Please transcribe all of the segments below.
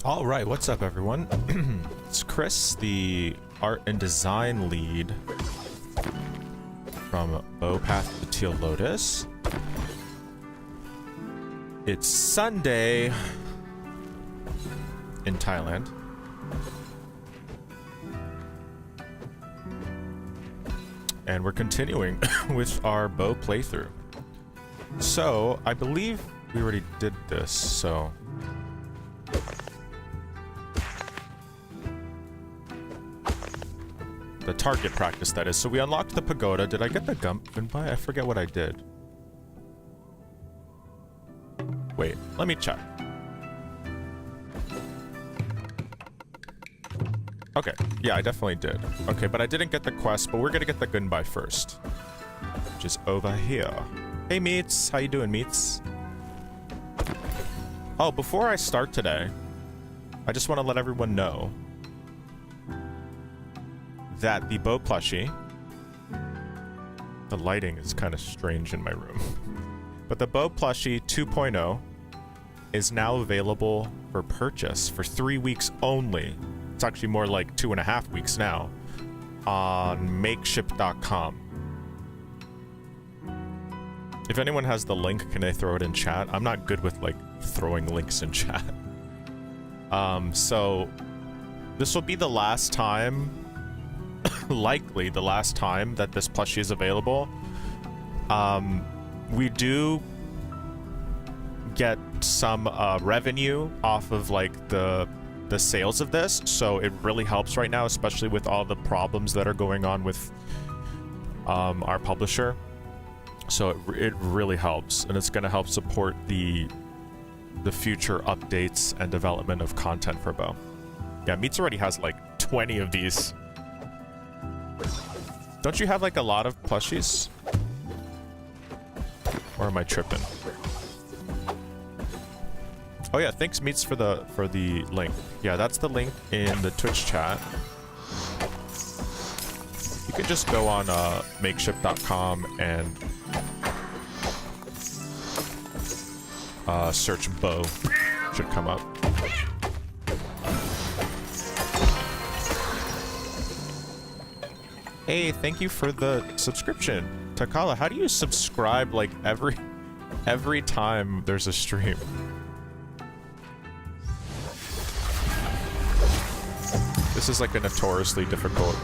All right, what's up, everyone? It's Chris, the art and design lead from Bowpath to Teal Lotus. It's Sunday in Thailand. And we're continuing with our bow playthrough. So, I believe we already did this, so... The target practice, that is. So we unlocked the pagoda. Did I get the gunpei? I forget what I did. Wait, let me check. Okay, yeah, I definitely did. Okay, but I didn't get the quest, but we're gonna get the gunpei first. Which is over here. Hey, Meats. How you doing, Meats? Oh, before I start today, I just want to let everyone know that the bow plushie, the lighting is kind of strange in my room, but the bow plushie 2.0 is now available for purchase for 3 weeks only. It's actually more like 2.5 weeks now on makeship.com. If anyone has the link, can they throw it in chat? I'm not good with like throwing links in chat. So this will be the last time, likely the last time that this plushie is available. We do get some revenue off of like the sales of this, so it really helps right now, especially with all the problems that are going on with our publisher. So it really helps, and it's going to help support the future updates and development of content for bow. Yeah, Meats already has like 20 of these. Don't you have like a lot of plushies? Or am I tripping? Oh yeah, thanks Meats for the link. Yeah, that's the link in the Twitch chat. You can just go on makeship.com and search bow. Should come up. Hey, thank you for the subscription. Takala, how do you subscribe like every time there's a stream? This is like a notoriously difficult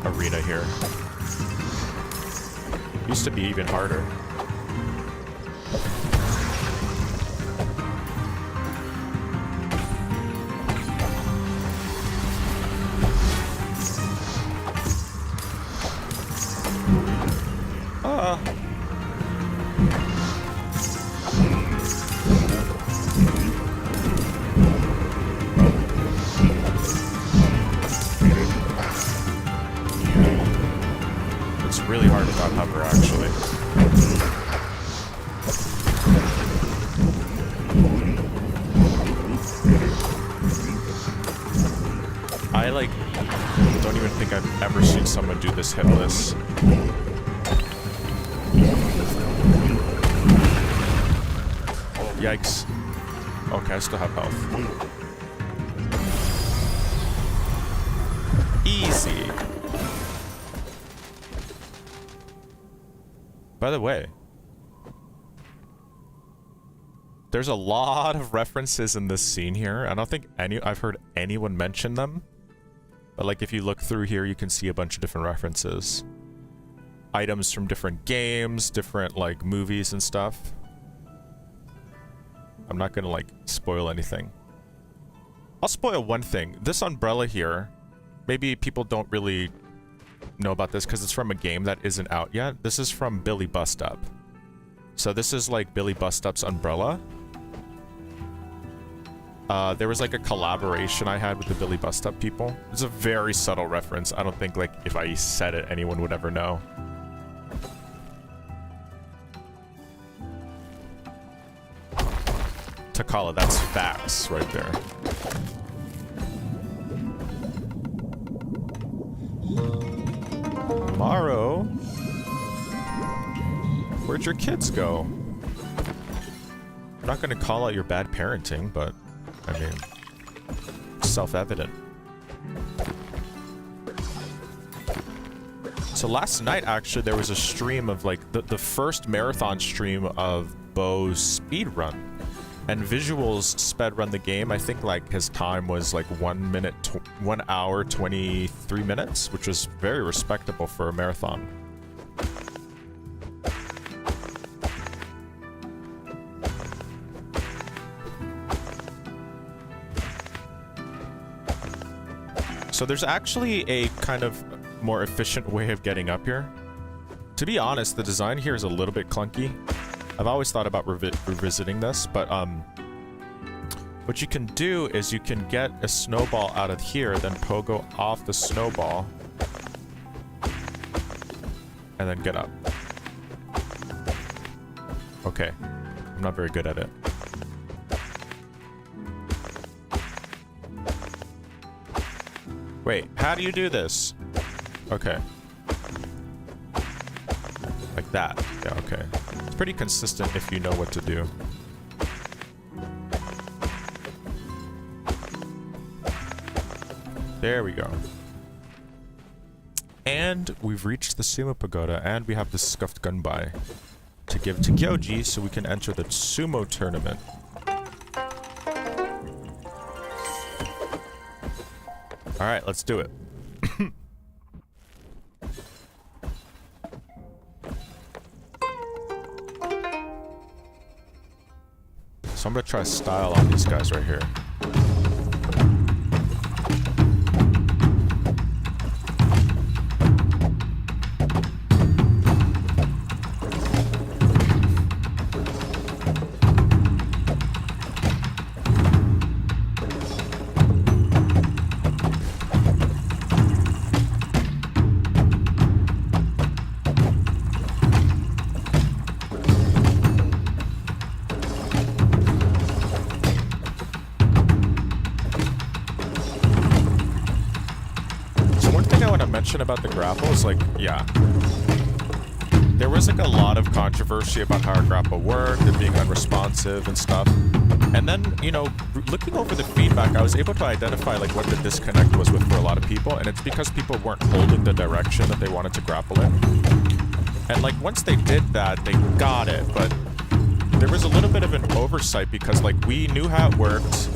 arena here. Used to be even harder. It's really hard without hover, actually. I like don't even think I've ever seen someone do this hitless. Yikes. Okay, I still have health. Easy. By the way, there's a lot of references in this scene here. I don't think I've heard anyone mention them. But like if you look through here, you can see a bunch of different references. Items from different games, different like movies and stuff. I'm not gonna like spoil anything. I'll spoil one thing. This umbrella here, maybe people don't really know about this because it's from a game that isn't out yet. This is from Billy Bust Up. So this is like Billy Bust Up's umbrella. There was like a collaboration I had with the Billy Bust Up people. It's a very subtle reference. I don't think like if I said it, anyone would ever know. Takala, that's facts right there. Tomorrow? Where'd your kids go? I'm not gonna call out your bad parenting, but I mean, self-evident. So last night, actually, there was a stream of like the first marathon stream of Bo's speed run. And Visuals sped run the game. I think like his time was like 1 hour, 23 minutes, which was very respectable for a marathon. So there's actually a kind of more efficient way of getting up here. To be honest, the design here is a little bit clunky. I've always thought about revisiting this, but what you can do is you can get a snowball out of here, then pogo off the snowball, and then get up. Okay, I'm not very good at it. Wait, how do you do this? Okay. Like that. Yeah, okay. It's pretty consistent if you know what to do. There we go. And we've reached the Sumo Pagoda, and we have the Scuffed Gunbai to give to Gyoji so we can enter the Sumo Tournament. Alright, let's do it. So I'm gonna try style on these guys right here. About the grapple is like, yeah, there was like a lot of controversy about how our grapple worked and being unresponsive and stuff, and then, you know, looking over the feedback, I was able to identify like what the disconnect was with for a lot of people, and it's because people weren't holding the direction that they wanted to grapple in. And like once they did that, they got it, but there was a little bit of an oversight because like we knew how it worked.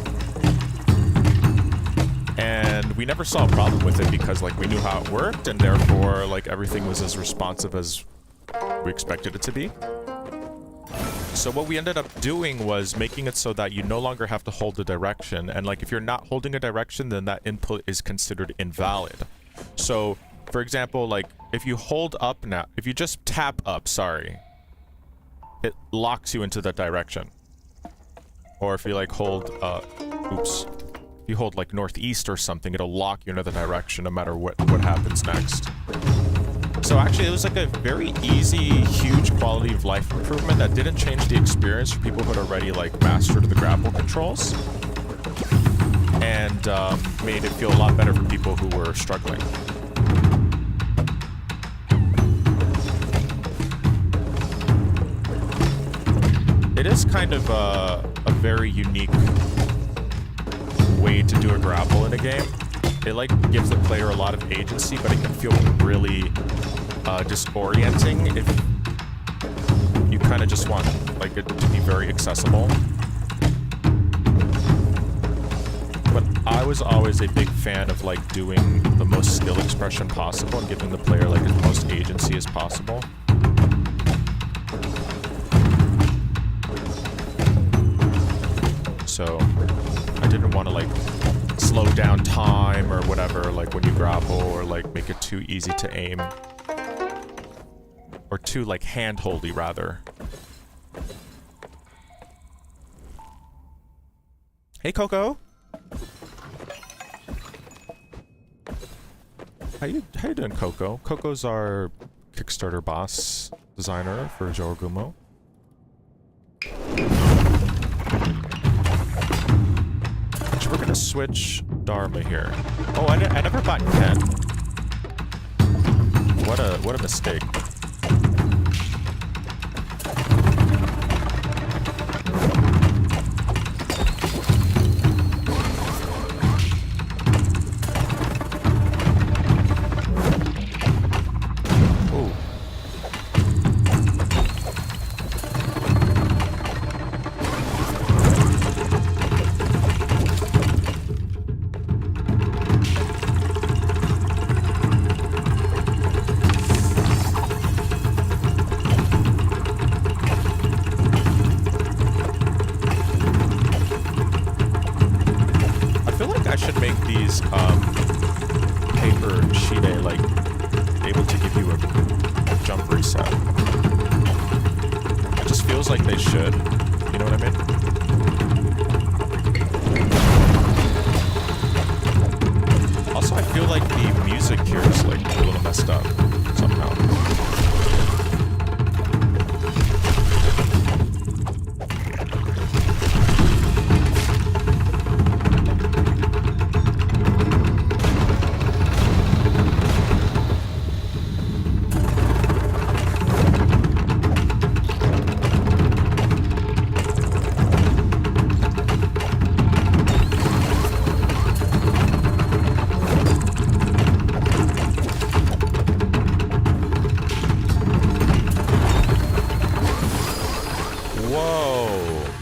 And we never saw a problem with it because, like, we knew how it worked, and therefore, like, everything was as responsive as we expected it to be. So what we ended up doing was making it so that you no longer have to hold the direction, and, like, if you're not holding a direction, then that input is considered invalid. So, for example, like, if you hold up now, if you just tap up, sorry, it locks you into that direction. Or if you, like, hold, oops. You hold like northeast or something, it'll lock you into the direction no matter what happens next. So actually it was like a very easy, huge quality of life improvement that didn't change the experience for people who had already like mastered the grapple controls. And made it feel a lot better for people who were struggling. It is kind of a very unique way to do a grapple in a game. It like gives the player a lot of agency, but it can feel really disorienting if you kind of just want like it to be very accessible. But I was always a big fan of like doing the most skill expression possible and giving the player like as most agency as possible. So I didn't want to like slow down time or whatever, like when you grapple, or like make it too easy to aim. Or too like hand-holdy rather. Hey Coco! How you doing, Coco? Coco's our Kickstarter boss designer for Jorogumo. We're gonna switch Dharma here. Oh, I never bought Ken. What a mistake. should make these paper sheet like able to give you a jump reset. It just feels like they should. You know what I mean? Also, I feel like the music here is like a little messed up somehow.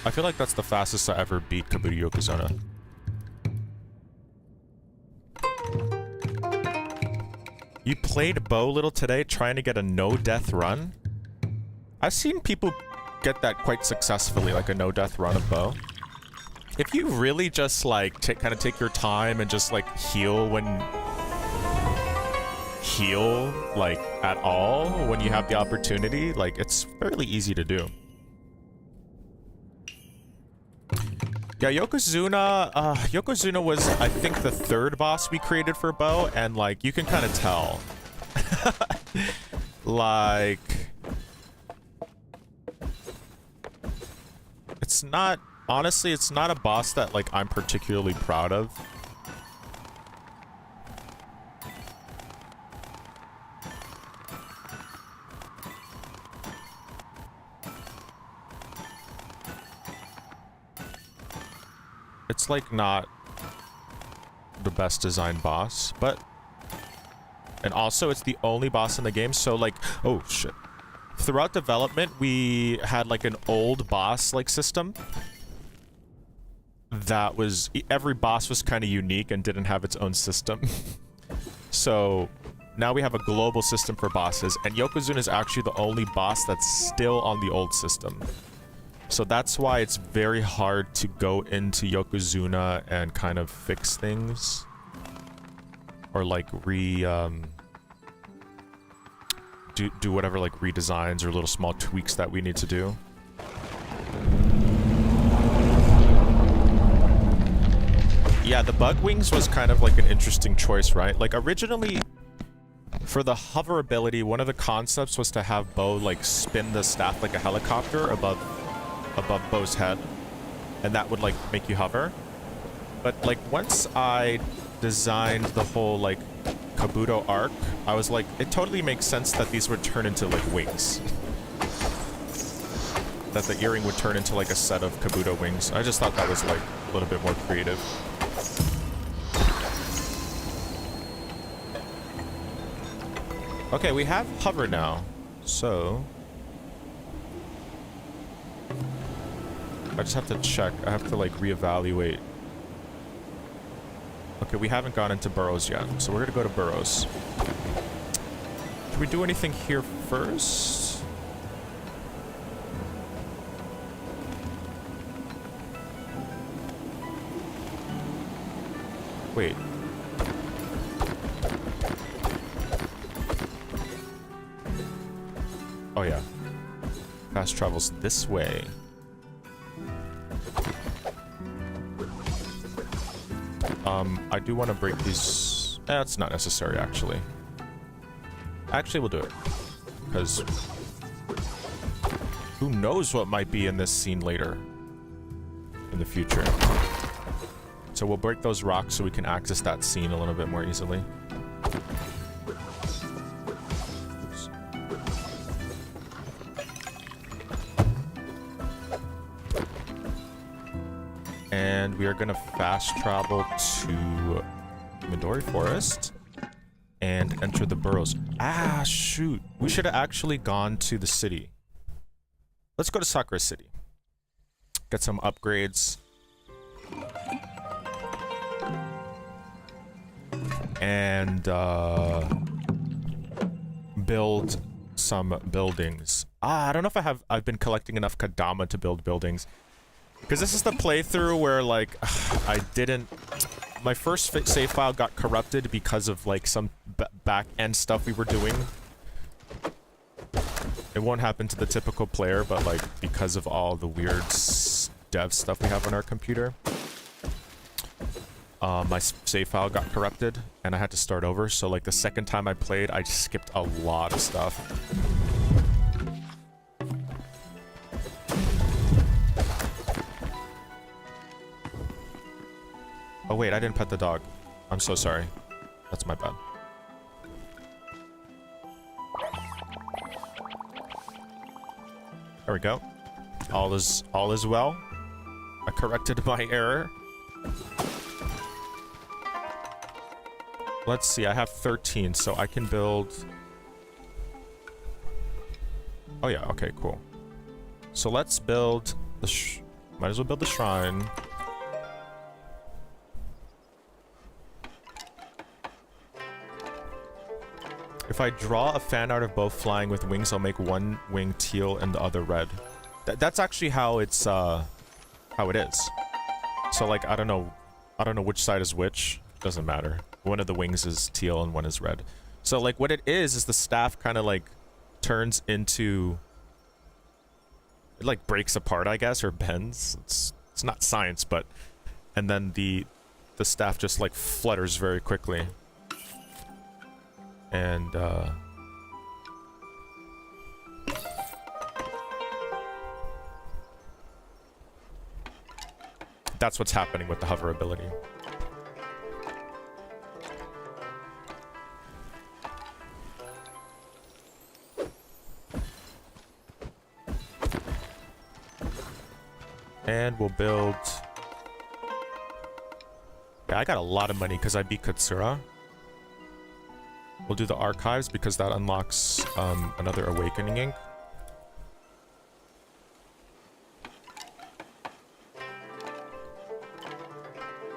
I feel like that's the fastest I ever beat Kabuto Yokozuna. You played Bow Little today trying to get a no-death run? I've seen people get that quite successfully, like a no-death run of Bow. If you really just like kind of take your time and just like heal like at all when you have the opportunity, like it's fairly easy to do. Yeah, Yokozuna was, I think, the third boss we created for Bow, and, like, you can kind of tell. Like... It's not... Honestly, it's not a boss that, like, I'm particularly proud of. It's like not the best designed boss, but... And also it's the only boss in the game, so like... Oh, shit. Throughout development, we had like an old boss like system. That was... Every boss was kind of unique and didn't have its own system. So... Now we have a global system for bosses, and Yokozuna is actually the only boss that's still on the old system. So that's why it's very hard to go into Yokozuna and kind of fix things. Or like do whatever like redesigns or little small tweaks that we need to do. Yeah, the bug wings was kind of like an interesting choice, right? Like originally, for the hover ability, one of the concepts was to have Bow like spin the staff like a helicopter above Bow's head, and that would like make you hover. But like once I designed the whole like Kabuto arc, I was like, it totally makes sense that these would turn into like wings. That the earring would turn into like a set of Kabuto wings. I just thought that was like a little bit more creative. Okay, we have hover now, so I just have to check. I have to like reevaluate. Okay, we haven't gone into burrows yet, so we're gonna go to burrows. Can we do anything here first? Wait. Oh yeah. Fast travels this way. I do want to break these. That's not necessary, actually. Actually, we'll do it. Because who knows what might be in this scene later. In the future. So we'll break those rocks so we can access that scene a little bit more easily. Oops. And we are going to fast travel to Midori Forest and enter the burrows. Ah, shoot. We should have actually gone to the city. Let's go to Sakura City. Get some upgrades. And build some buildings. I don't know if I've been collecting enough Kadama to build buildings. Because this is the playthrough where, like, I didn't... My first save file got corrupted because of, like, some back-end stuff we were doing. It won't happen to the typical player, but, like, because of all the weird dev stuff we have on our computer. My save file got corrupted, and I had to start over. So, like, the second time I played, I just skipped a lot of stuff. Oh wait, I didn't pet the dog. I'm so sorry. That's my bad. There we go. All is well. I corrected my error. Let's see, I have 13, so I can build... Oh yeah, okay, cool. So let's build the might as well build the shrine. If I draw a fan art of both flying with wings, I'll make one wing teal and the other red. That's actually how it's how it is. So like I don't know which side is which. Doesn't matter. One of the wings is teal and one is red. So like what it is the staff kind of like turns into, it like breaks apart, I guess, or bends. It's not science, but and then the staff just like flutters very quickly. And that's what's happening with the hover ability. And we'll build... Yeah, I got a lot of money because I beat Katsura. We'll do the archives because that unlocks another awakening ink.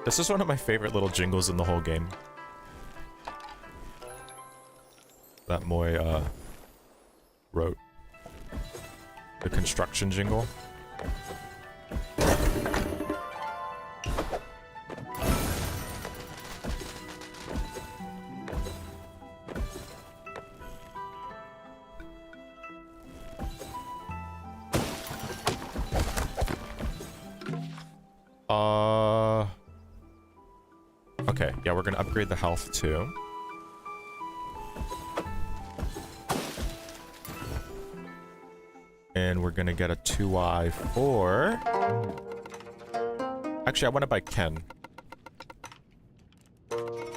This is one of my favorite little jingles in the whole game. That Moy wrote. The construction jingle. Okay, yeah, we're gonna upgrade the health too. And we're gonna get a 2i for... Actually, I want to buy Ken.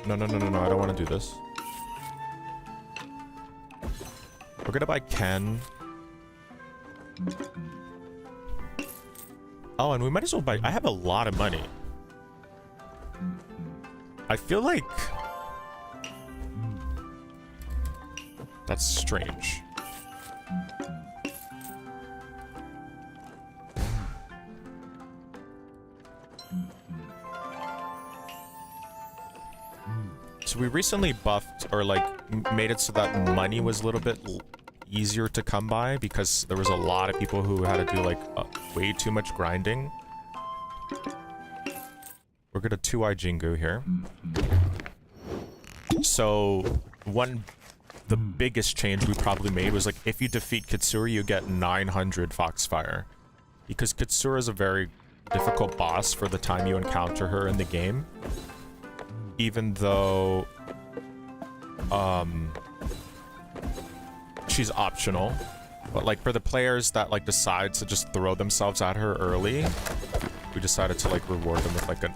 No, I don't want to do this. We're gonna buy Ken. Oh, and we might as well buy... I have a lot of money. I feel like... That's strange. So we recently buffed, or like, made it so that money was a little bit easier to come by because there was a lot of people who had to do like way too much grinding. We're gonna 2i Jingu here. So the biggest change we probably made was like if you defeat Katsura, you get 900 Foxfire. Because Katsura is a very difficult boss for the time you encounter her in the game. Even though she's optional. But like for the players that like decide to just throw themselves at her early, we decided to like reward them with like a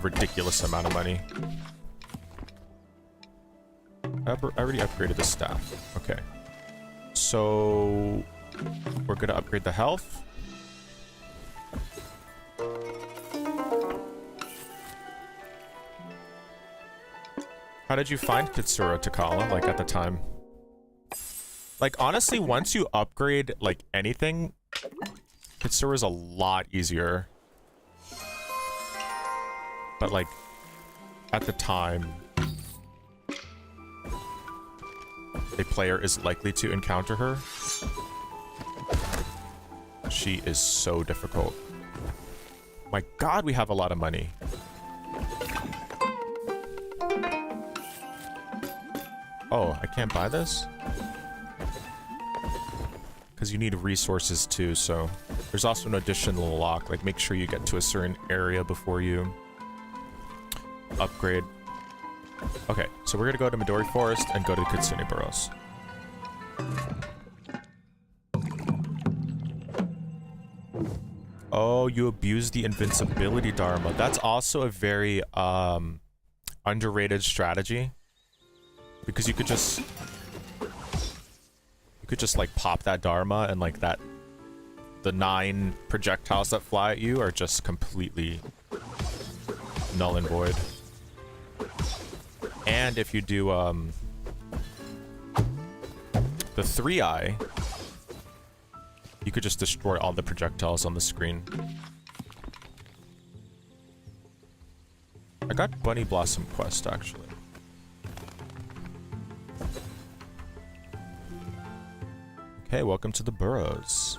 ridiculous amount of money. I already upgraded the staff. Okay. So we're gonna upgrade the health. How did you find Katsura, Takala, like at the time? Like honestly, once you upgrade like anything, Katsura is a lot easier. But like at the time, a player is likely to encounter her. She is so difficult. My god, we have a lot of money. Oh, I can't buy this? Because you need resources too, so... There's also an additional lock, like make sure you get to a certain area before you upgrade. Okay, so we're gonna go to Midori Forest and go to Kitsune Burrows. Oh, you abuse the invincibility Dharma. That's also a very underrated strategy. Because you could just like pop that Dharma and like that the 9 projectiles that fly at you are just completely null and void. And if you do the 3-eye, you could just destroy all the projectiles on the screen. I got Bunny Blossom Quest actually. Okay, welcome to the Burrows.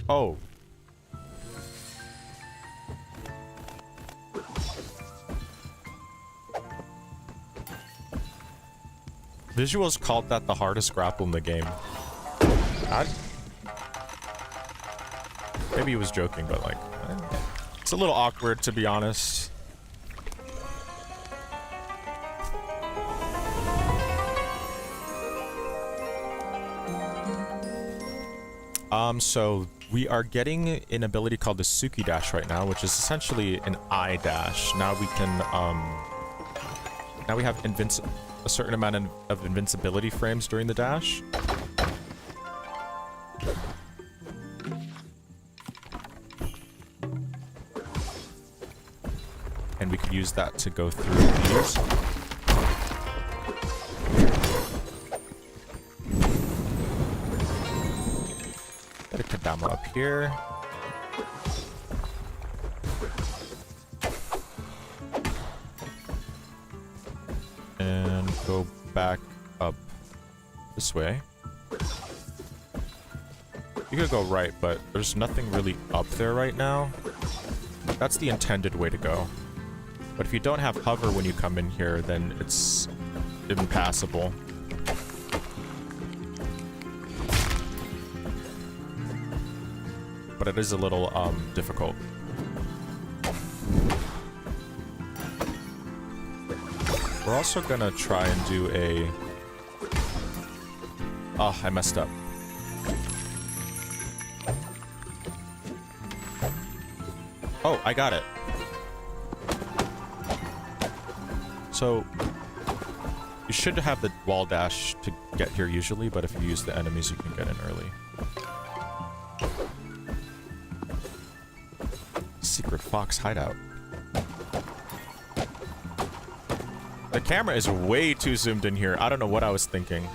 Oh. Visuals called that the hardest grapple in the game. Maybe he was joking, but like, it's a little awkward to be honest. So we are getting an ability called the Suki Dash right now, which is essentially an I dash. Now we can, now we have a certain amount of invincibility frames during the dash. And we could use that to go through these. Kadama up here. And go back up this way. You could go right, but there's nothing really up there right now. That's the intended way to go. But if you don't have hover when you come in here, then it's impassable. But it is a little difficult. We're also gonna try and do a... Oh, I messed up. Oh, I got it. So, you should have the wall dash to get here usually, but if you use the enemies, you can get in early. Secret fox hideout. The camera is way too zoomed in here. I don't know what I was thinking.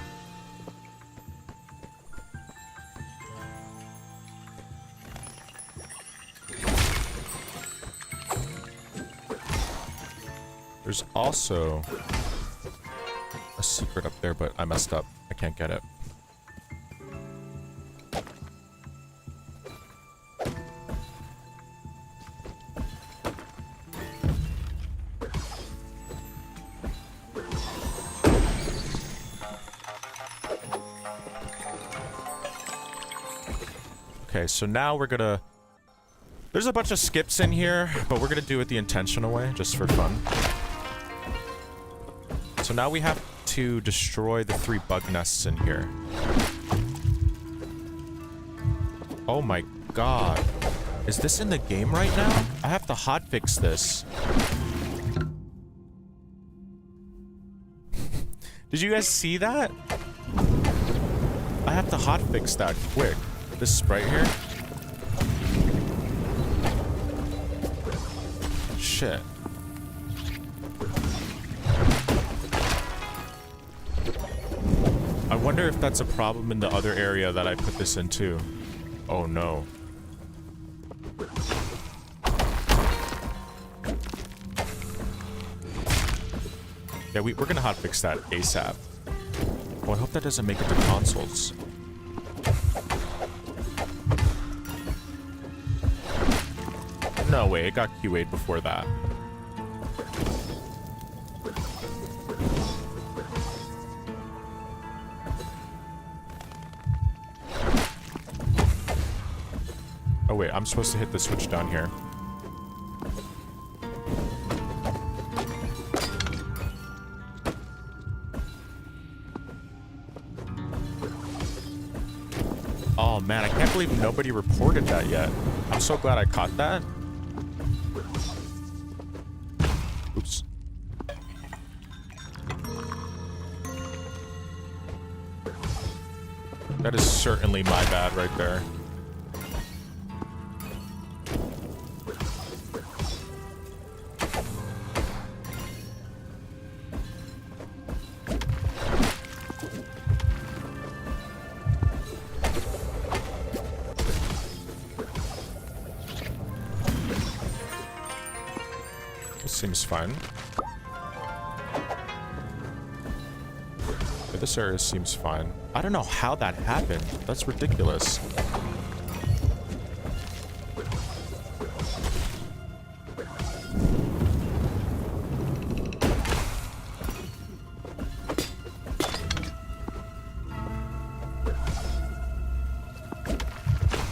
There's also a secret up there, but I messed up. I can't get it. Okay, so now we're gonna... There's a bunch of skips in here, but we're gonna do it the intentional way, just for fun. So now we have to destroy the 3 bug nests in here. Oh my god. Is this in the game right now? I have to hotfix this. Did you guys see that? I have to hotfix that quick. This sprite here. Shit. I wonder if that's a problem in the other area that I put this into. Oh no. Yeah, we're gonna hotfix that ASAP. Oh, I hope that doesn't make it to consoles. No way, it got QA'd before that. Oh wait, I'm supposed to hit the switch down here. Oh man, I can't believe nobody reported that yet. I'm so glad I caught that. Oops. That is certainly my bad right there. Seems fine. Yeah, this area seems fine. I don't know how that happened. That's ridiculous.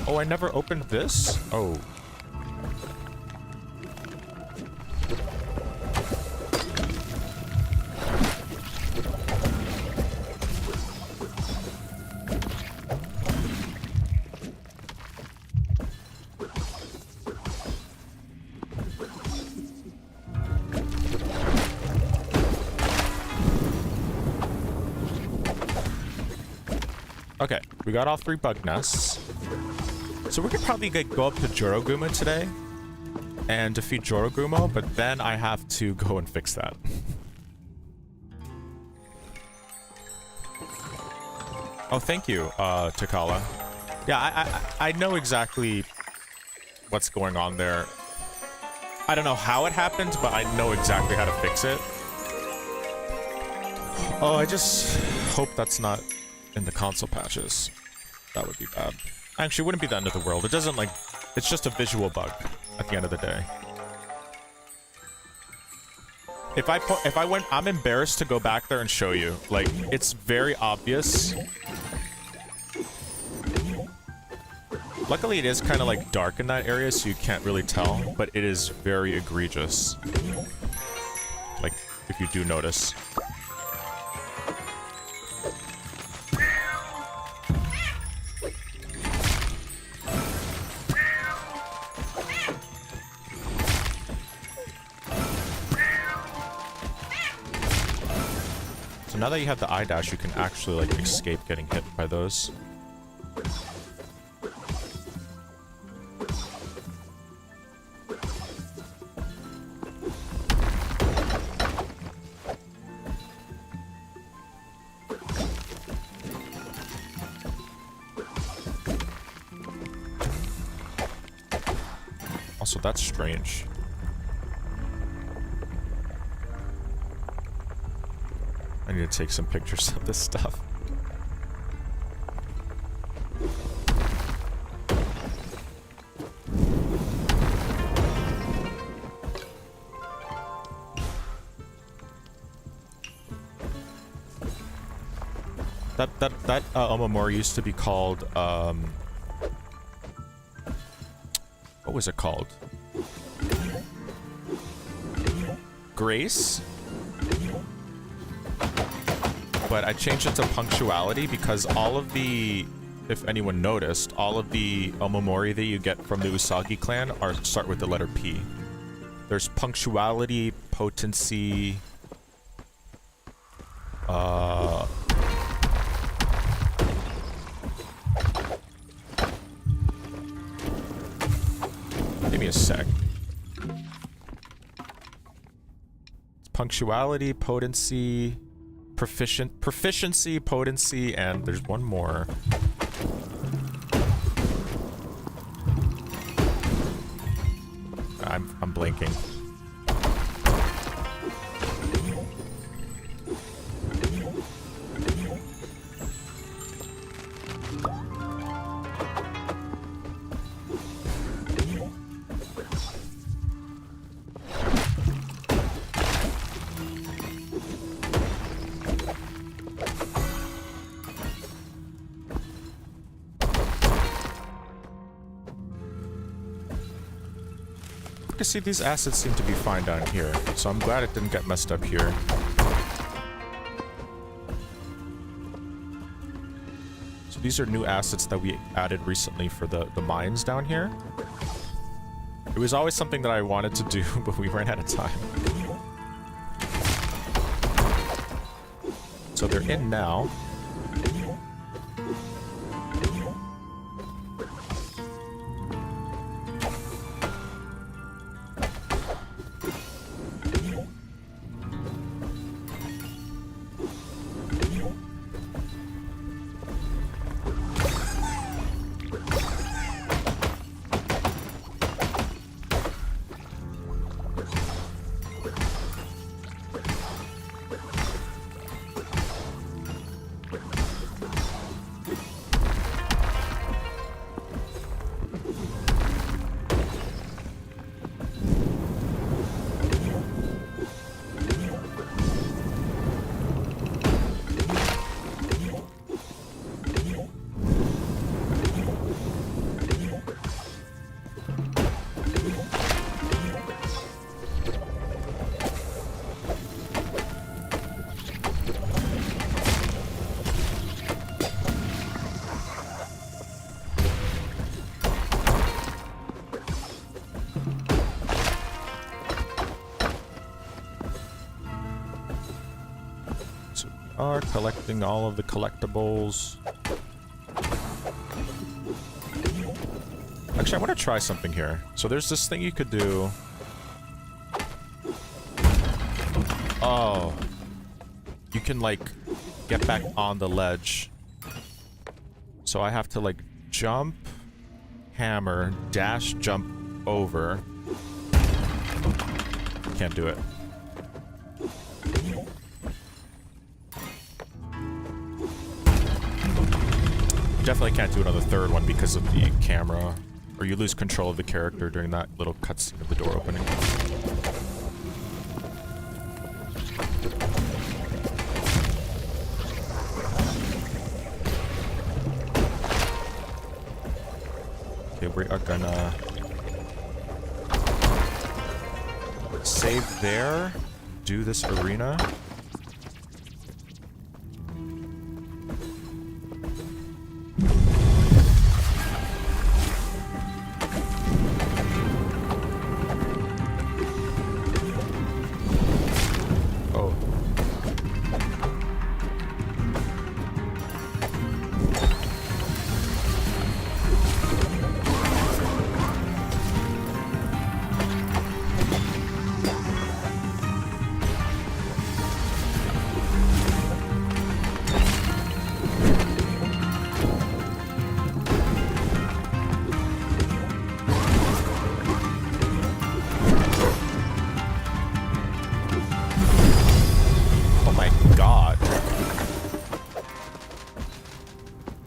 Oh, I never opened this? Oh. Okay, we got all 3 bug nests. So we could probably go up to Joroguma today and defeat Jorogumo, but then I have to go and fix that. Oh, thank you, Takala. Yeah, I know exactly what's going on there. I don't know how it happened, but I know exactly how to fix it. Oh, I just hope that's not in the console patches. That would be bad. Actually, it wouldn't be the end of the world. It doesn't, like... It's just a visual bug at the end of the day. If I went... I'm embarrassed to go back there and show you. Like, it's very obvious. Luckily, it is kind of, like, dark in that area, so you can't really tell. But it is very egregious. Like, if you do notice. So now that you have the eye dash, you can actually, like, escape getting hit by those. Also, that's strange. I need to take some pictures of this stuff. That Omamori used to be called, what was it called? Grace? But I changed it to punctuality because all of the, if anyone noticed, all of the Omamori that you get from the Usagi clan start with the letter P. There's punctuality, potency, me a sec. It's punctuality, potency, proficiency, potency, and there's one more. I'm blinking. See, these assets seem to be fine down here, so I'm glad it didn't get messed up here. So these are new assets that we added recently for the mines down here. It was always something that I wanted to do, but we ran out of time. So they're in now. Are collecting all of the collectibles. Actually, I want to try something here. So there's this thing you could do. Oh. You can, like, get back on the ledge. So I have to, like, jump, hammer, dash, jump over. Can't do it. Definitely can't do it on the third one because of the camera, or you lose control of the character during that little cutscene of the door opening. Okay, we are gonna save there, do this arena.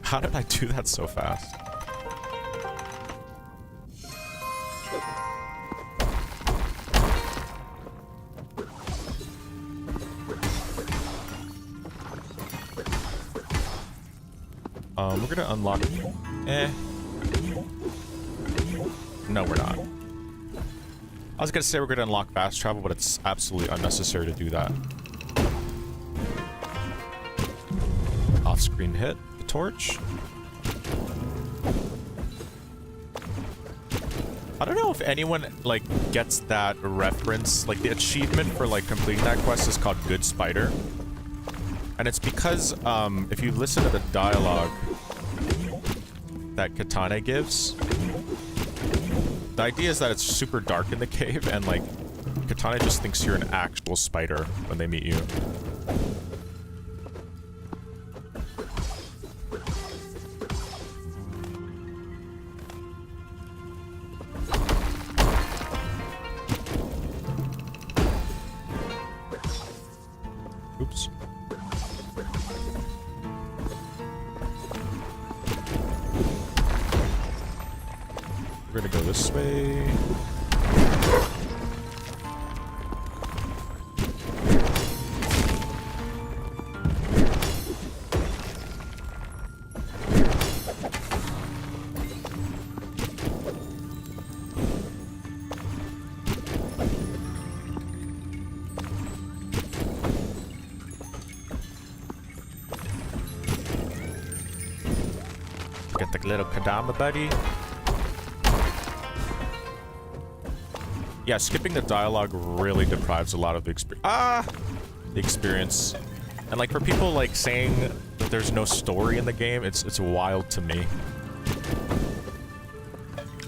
How did I do that so fast? We're gonna unlock... No, we're not. I was gonna say we're gonna unlock fast travel, but it's absolutely unnecessary to do that. Off-screen hit. Torch. I don't know if anyone like gets that reference. Like the achievement for like completing that quest is called Good Spider, and it's because if you listen to the dialogue that Katana gives, The idea is that it's super dark in the cave, and like Katana just thinks you're an actual spider when they meet you. Oops. We're gonna go this way. Get the little Kadama buddy. Yeah, skipping the dialogue really deprives a lot of the experience. And like for people like saying that there's no story in the game, it's wild to me.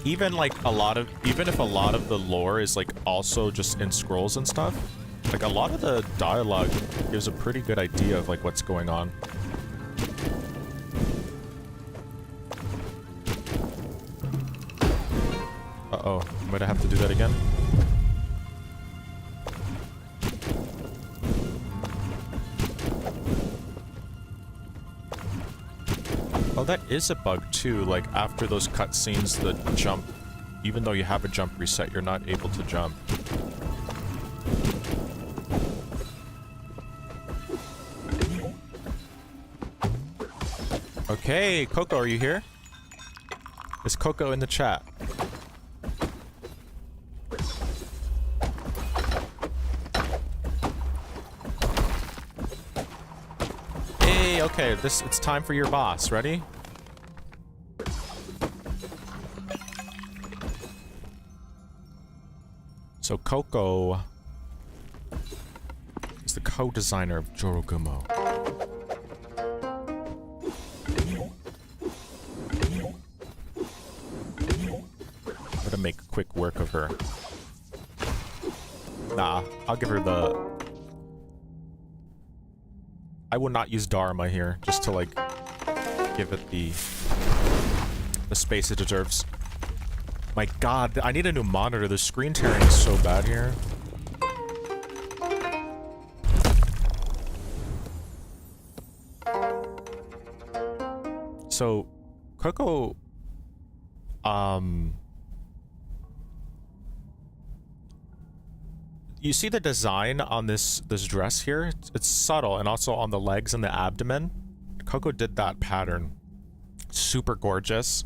Even if a lot of the lore is like also just in scrolls and stuff, like a lot of the dialogue gives a pretty good idea of like what's going on. Uh-oh, I'm gonna have to do that again. Oh, that is a bug too. Like after those cutscenes, the jump, even though you have a jump reset, you're not able to jump. Okay, Coco, are you here? Is Coco in the chat? Okay, it's time for your boss. Ready? So Coco is the co-designer of Jorogumo. I'm gonna make quick work of her. Nah, I'll give her the... I will not use Dharma here, just to like give it the space it deserves. My god, I need a new monitor. The screen tearing is so bad here. So, Coco, you see the design on this dress here? It's subtle, and also on the legs and the abdomen. Coco did that pattern. Super gorgeous.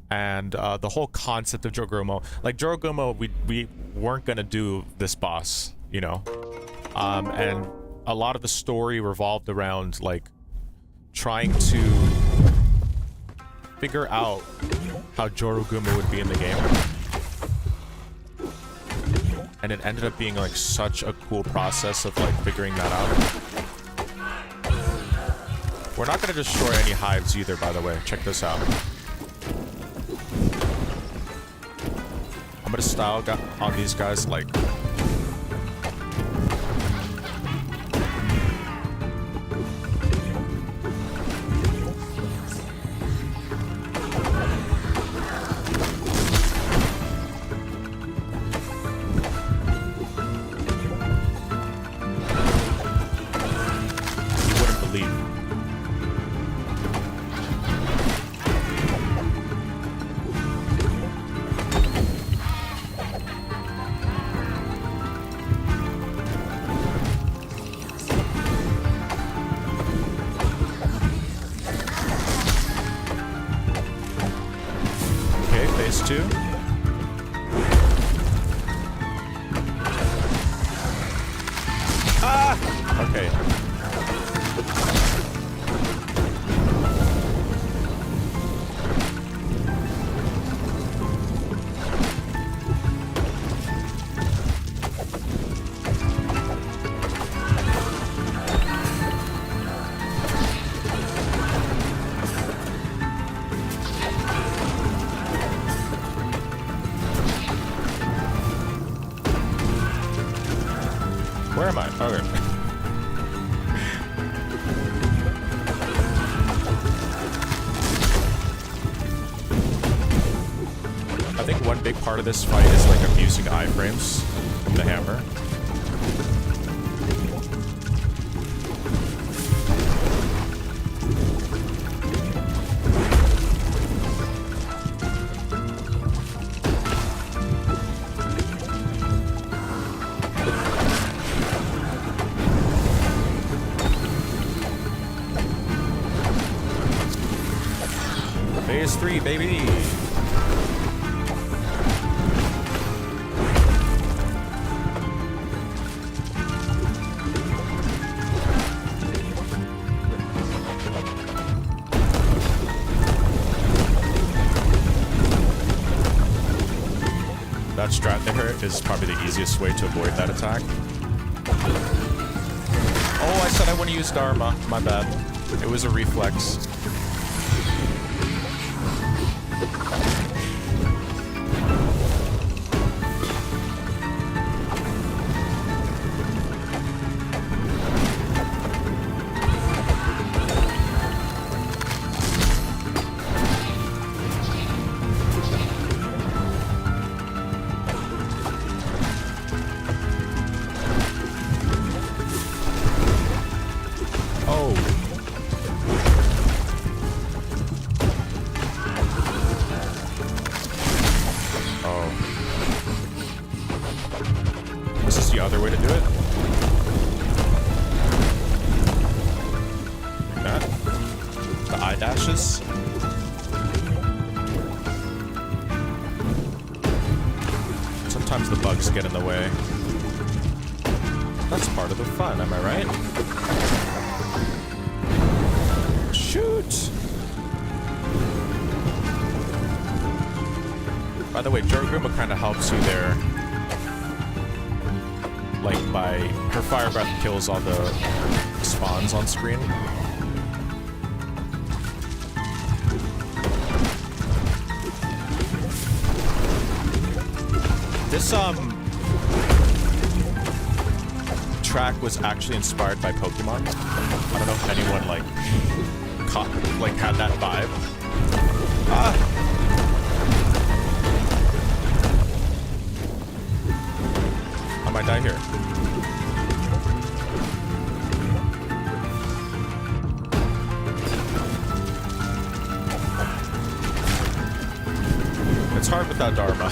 And the whole concept of Jorogumo, like Jorogumo, we weren't gonna do this boss, you know? And a lot of the story revolved around like trying to figure out how Jorogumo would be in the game. And it ended up being like such a cool process of like figuring that out. We're not gonna destroy any hives either, by the way. Check this out. I'm gonna style on these guys like... Where am I? Okay. I think one big part of this fight is like abusing iframes from the hammer. Phase 3, baby! That strat there is probably the easiest way to avoid that attack. Oh, I said I wouldn't use Dharma. My bad. It was a reflex. Sometimes the bugs get in the way. That's part of the fun, am I right? Shoot! By the way, Jorguma kind of helps you there. Like, by... her fire breath kills all the spawns on screen. This, track was actually inspired by Pokemon. I don't know if anyone, like, had that vibe. Ah! I might die here. It's hard without Dharma.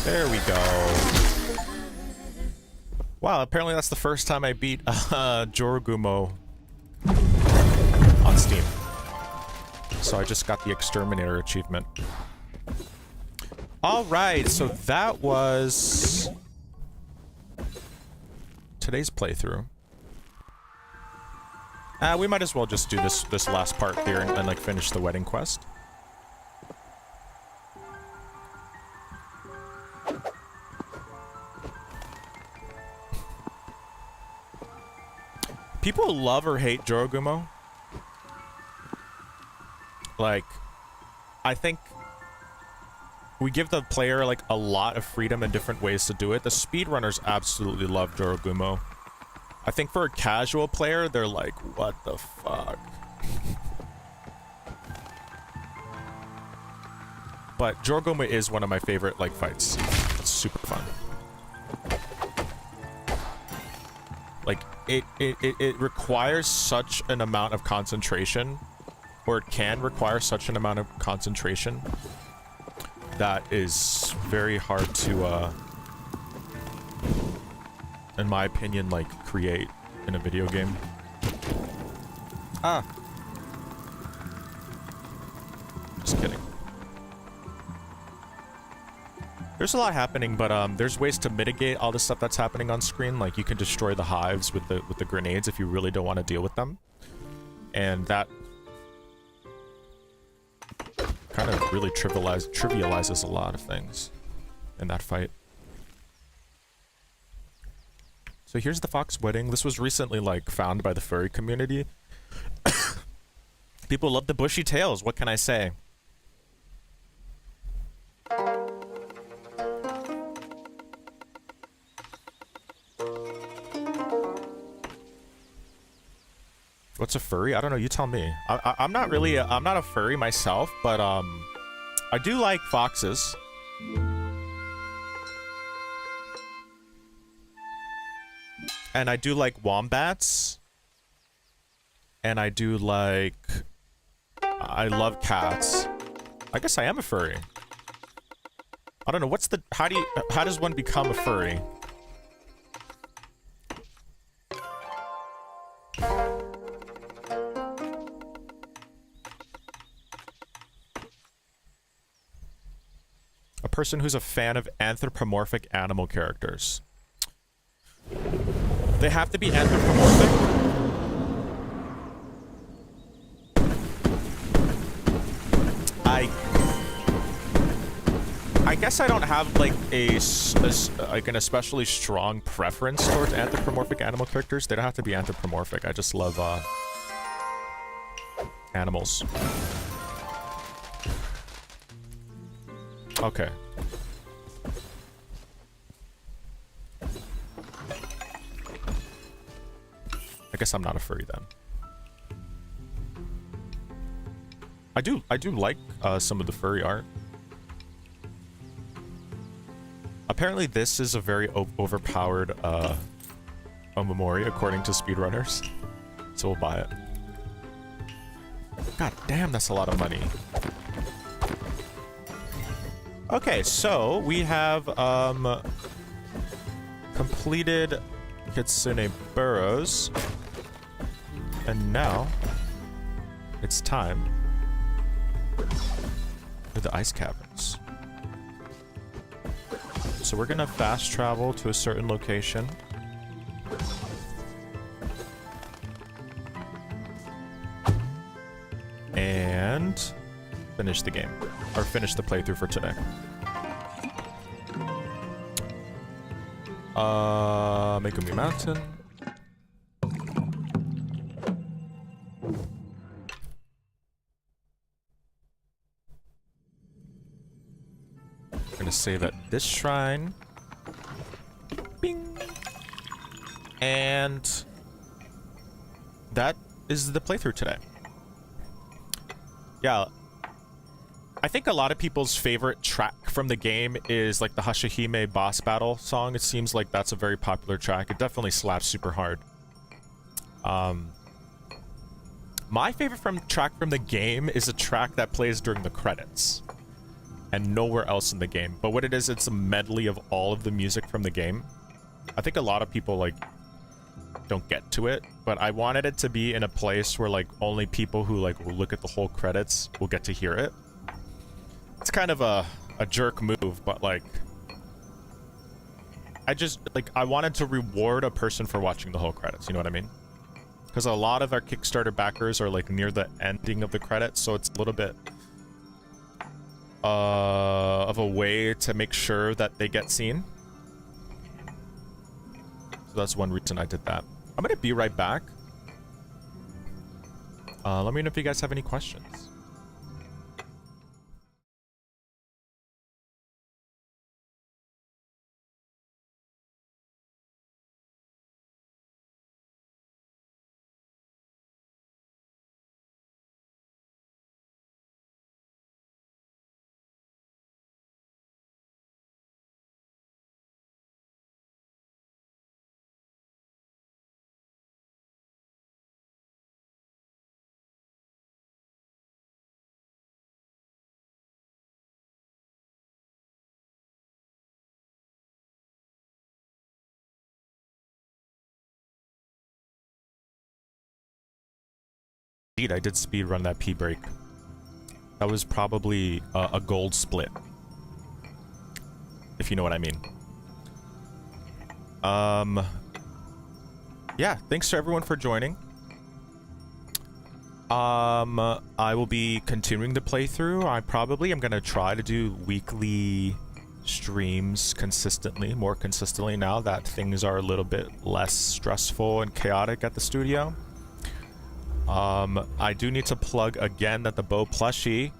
There we go. Wow, apparently that's the first time I beat Jorugumo on Steam. So I just got the Exterminator achievement. Alright, so that was today's playthrough. We might as well just do this last part here and like finish the wedding quest. People love or hate Jorugumo. Like, I think we give the player like a lot of freedom and different ways to do it. The speedrunners absolutely love Jorugumo. I think for a casual player, they're like, what the fuck? But Jorugumo is one of my favorite like fights. It's super fun. Like, it requires such an amount of concentration, or it can require such an amount of concentration, that is very hard to, in my opinion, like, create in a video game. Ah. Just kidding. There's a lot happening, but there's ways to mitigate all the stuff that's happening on screen. Like, you can destroy the hives with the grenades if you really don't want to deal with them. And that kind of really trivializes a lot of things in that fight. So here's the fox wedding. This was recently like found by the furry community. People love the bushy tails. What can I say? What's a furry? I don't know. You tell me. I'm not really. I'm not a furry myself, but I do like foxes. And I do like wombats. And I do like... I love cats. I guess I am a furry. I don't know, what's the... How does one become a furry? A person who's a fan of anthropomorphic animal characters. They have to be anthropomorphic? I guess I don't have like like an especially strong preference towards anthropomorphic animal characters. They don't have to be anthropomorphic. I just love animals. Okay. I guess I'm not a furry then. I do like some of the furry art. Apparently this is a very overpowered Omamori according to speedrunners. So we'll buy it. God damn, that's a lot of money. Okay, so we have completed Kitsune Burrows. And now it's time for the ice caverns. So we're gonna fast travel to a certain location. And finish the game. Or finish the playthrough for today. Megumi Mountain. Gonna save at this shrine. Bing. And that is the playthrough today. Yeah. I think a lot of people's favorite track from the game is like the Hashihime boss battle song. It seems like that's a very popular track. It definitely slaps super hard. My favorite track from the game is a track that plays during the credits. And nowhere else in the game. But what it is, it's a medley of all of the music from the game. I think a lot of people, like, don't get to it. But I wanted it to be in a place where, like, only people who, like, will look at the whole credits will get to hear it. It's kind of a jerk move, but, like... I wanted to reward a person for watching the whole credits, you know what I mean? Because a lot of our Kickstarter backers are, like, near the ending of the credits, so it's a little bit... of a way to make sure that they get seen. So that's one reason I did that. I'm gonna be right back. Let me know if you guys have any questions. Indeed, I did speedrun that P-break. That was probably a gold split. If you know what I mean. Yeah, thanks to everyone for joining. I will be continuing the playthrough. I probably am gonna try to do weekly streams consistently, more consistently now that things are a little bit less stressful and chaotic at the studio. I do need to plug again that the Bow plushie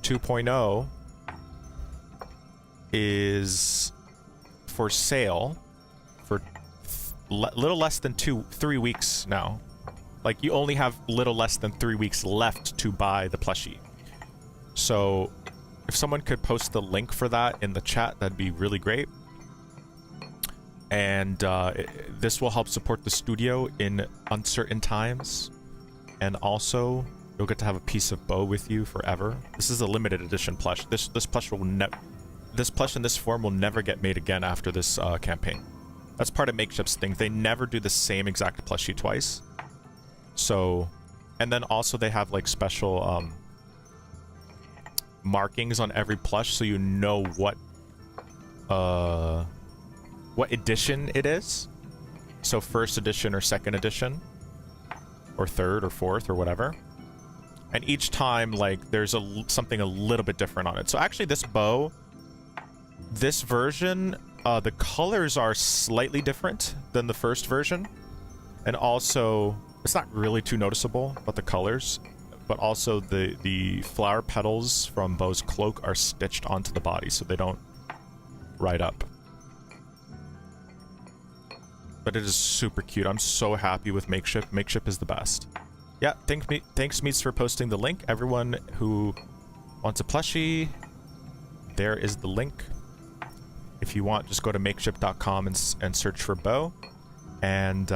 2.0 is for sale for little less than 3 weeks now. Like, you only have little less than 3 weeks left to buy the plushie. So if someone could post the link for that in the chat, that'd be really great. And this will help support the studio in uncertain times. And also, you'll get to have a piece of Bow with you forever. This is a limited edition plush. This plush in this form will never get made again after this campaign. That's part of Makeshift's thing. They never do the same exact plushie twice. So, and then also they have like special markings on every plush, so you know what edition it is. So first edition or second edition, or third or fourth or whatever. And each time, like, there's something a little bit different on it. So actually this bow, this version, the colors are slightly different than the first version. And also, it's not really too noticeable about the colors, but also the flower petals from Bow's cloak are stitched onto the body so they don't ride up. But it is super cute. I'm so happy with Makeshift. Makeshift is the best. Yeah, thanks Meets for posting the link. Everyone who wants a plushie, there is the link. If you want, just go to makeshift.com and search for Bow. And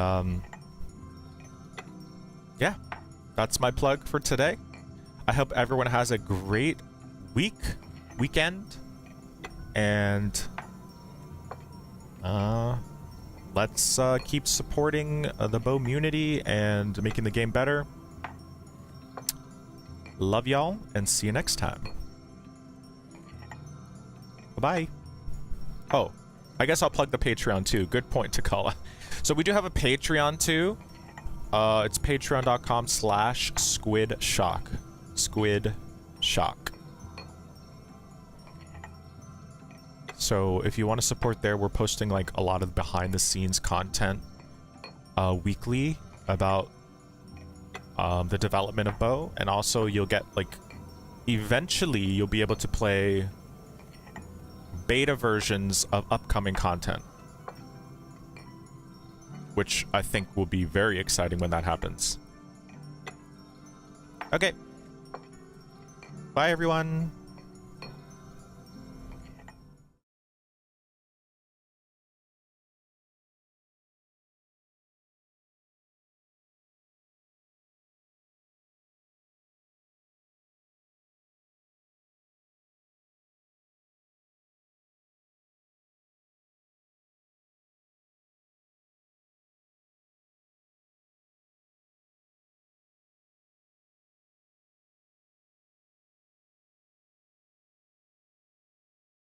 yeah, that's my plug for today. I hope everyone has a great weekend. And let's keep supporting the Bow community and making the game better. Love y'all, and see you next time. Bye-bye. Oh, I guess I'll plug the Patreon too. Good point, Takala. So we do have a Patreon too. It's patreon.com/squidshock. Squidshock. So if you want to support there, we're posting like a lot of behind the scenes content weekly about the development of Bow, and also you'll get like, eventually you'll be able to play beta versions of upcoming content, which I think will be very exciting when that happens. Okay. Bye everyone.